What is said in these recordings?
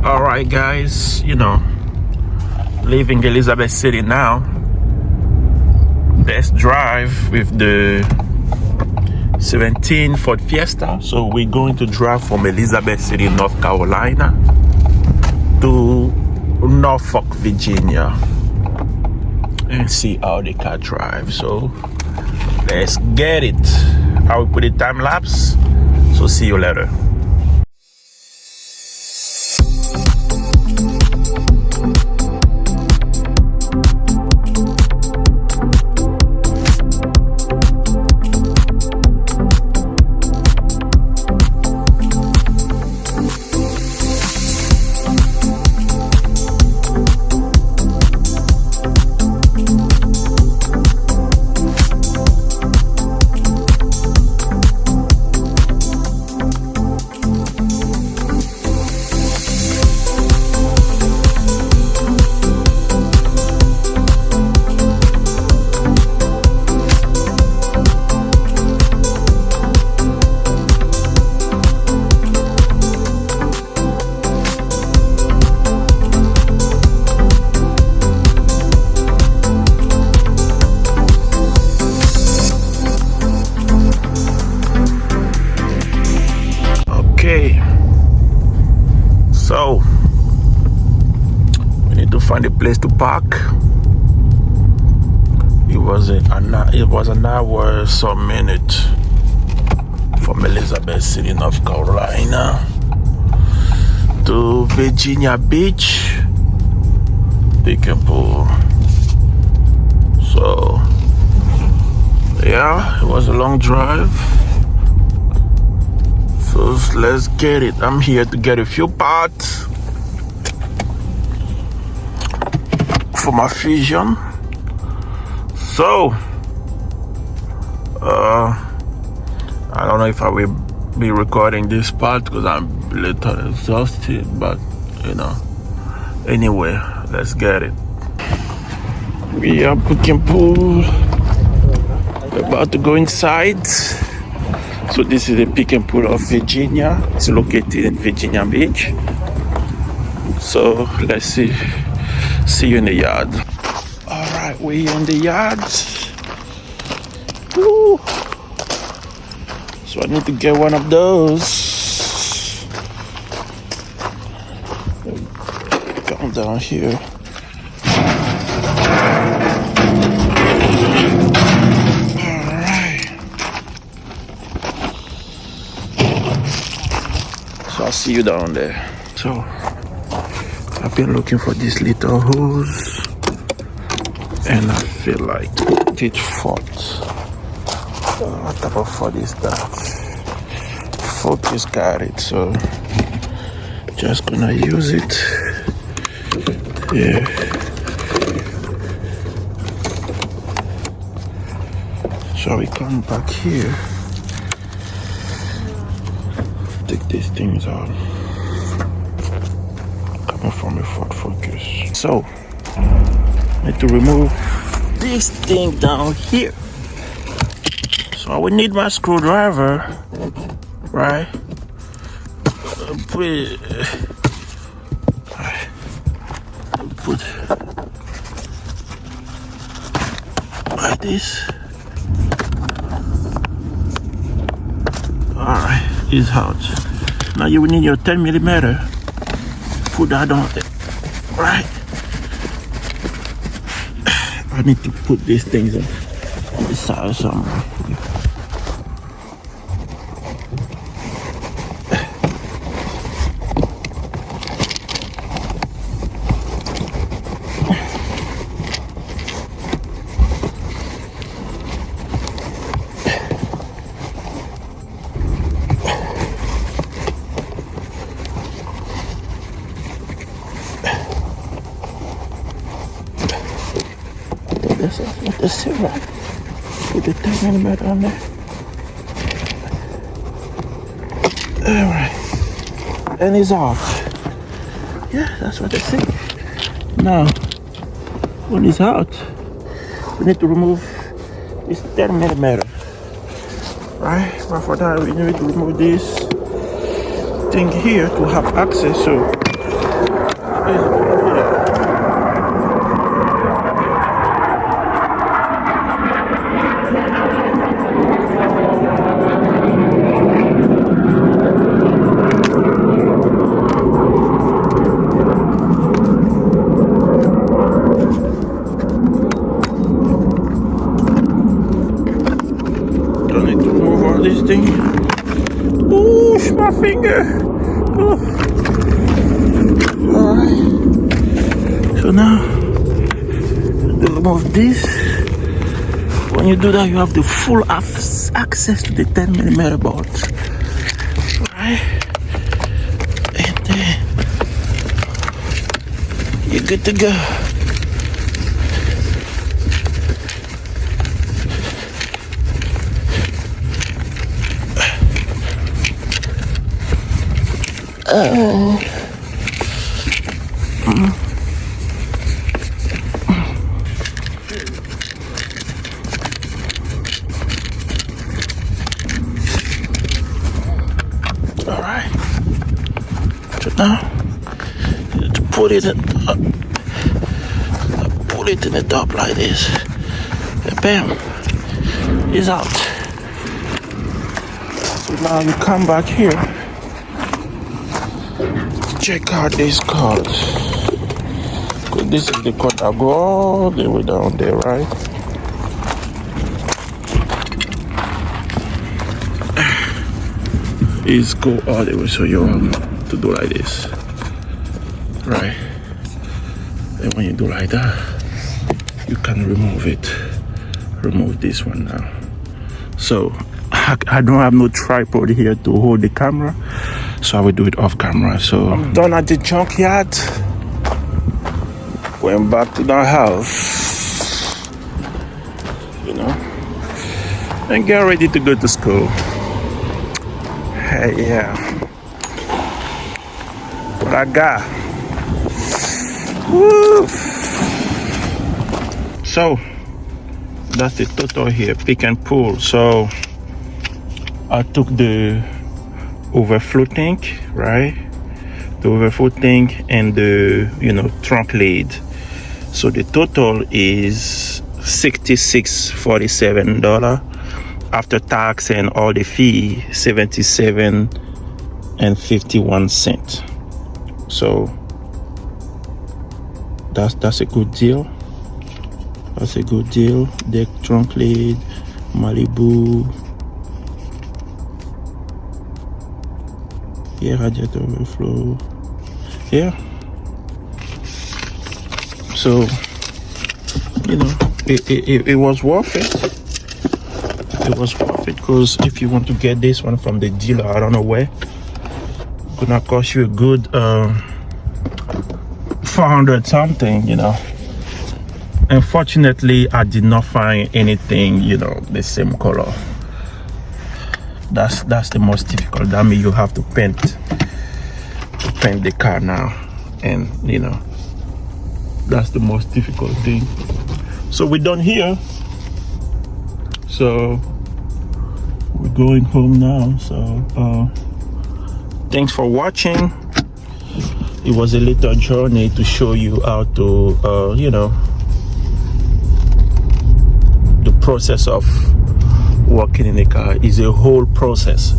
All right, guys, leaving Elizabeth City now. Let's drive with the 17 Ford Fiesta. So we're going to drive from Elizabeth City, North Carolina to Norfolk, Virginia, and see how the car drives. So let's get it. I will put a time lapse. So see you later. So we need to find a place to park. It was an hour some minute from Elizabeth City, North Carolina to Virginia Beach, Pick&Pull. So yeah, it was a long drive. So let's get it. I'm here to get a few parts for my Fusion. So I don't know if I will be recording this part because I'm a little exhausted, but anyway, let's get it. We are Pick&Pull. We're about to go inside. So this is the Pick&Pull of Virginia. It's located in Virginia Beach. So let's see you in the yard. All right, we're in the yard. Woo. So I need to get one of those. Come down here. I'll see you down there. So I've been looking for this little hose and I feel like it fault. What type of fault is that? Focus got it, so just gonna use it. Yeah. So we come back here. Take these things out. Coming from a Ford Focus. So, I need to remove this thing down here. So I will need my screwdriver, right? Put like this. Alright, it's out. Now you will need your 10mm. Put that on it. Right? I need to put these things on the side somewhere. The silver. Put the 10mm on there. Alright. And it's out. Yeah, that's what they say. Now, when it's out, we need to remove this 10mm. Right? But for that, we need to remove this thing here to have access. So Don't need to move all this thing. Ooh, my finger. Ooh. Alright. So now, remove this. When you do that, you have the full access to the 10mm bolt. Alright. And then you're good to go. Alright. So now, to put it in, put it in the top like this. And bam, it's out. So now you come back here. Check out this cord. This is the cord that go all the way down there, right? It's go all the way, so you have to do like this, right? And when you do like that, you can remove it. Remove this one now. So I don't have no tripod here to hold the camera, so I will do it off camera. So I'm done at the junkyard. Going back to the house, you know, and get ready to go to school. Hey, yeah. What I got? Woo! So that's the total here, pick and pull. So I took the overflow tank, right? The overflow tank and the, you know, trunk lid. So the total is $66.47 after tax and all the fee, $77.51. So that's a good deal. That's a good deal. Deck, trunk lid, Malibu. Yeah, radiator overflow. Yeah. So, you know, it was worth it. It was worth it, because if you want to get this one from the dealer, I don't know where, it's gonna cost you a good 400 something, you know. Unfortunately, I did not find anything, you know, the same color. That's the most difficult. That means you have to paint the car now, and you know, that's the most difficult thing. So we're done here. So we're going home now. So thanks for watching. It was a little journey to show you how to you know, the process of working in a car is a whole process.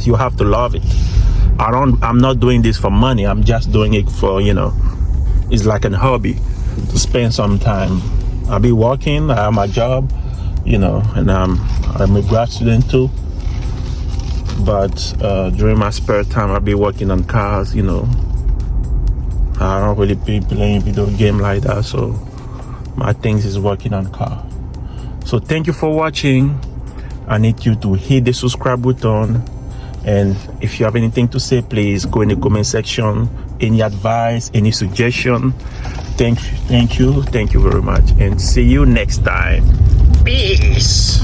You have to love it. I'm not doing this for money. I'm just doing it for, you know, it's like a hobby to spend some time. I'll be working, I have my job, you know, and I'm a grad student too. But during my spare time, I'll be working on cars, you know. I don't really be playing video game like that, so my things is working on car. So thank you for watching. I need you to hit the subscribe button, and if you have anything to say, please go in the comment section. Any advice, any suggestion, thank you very much, and see you next time. Peace.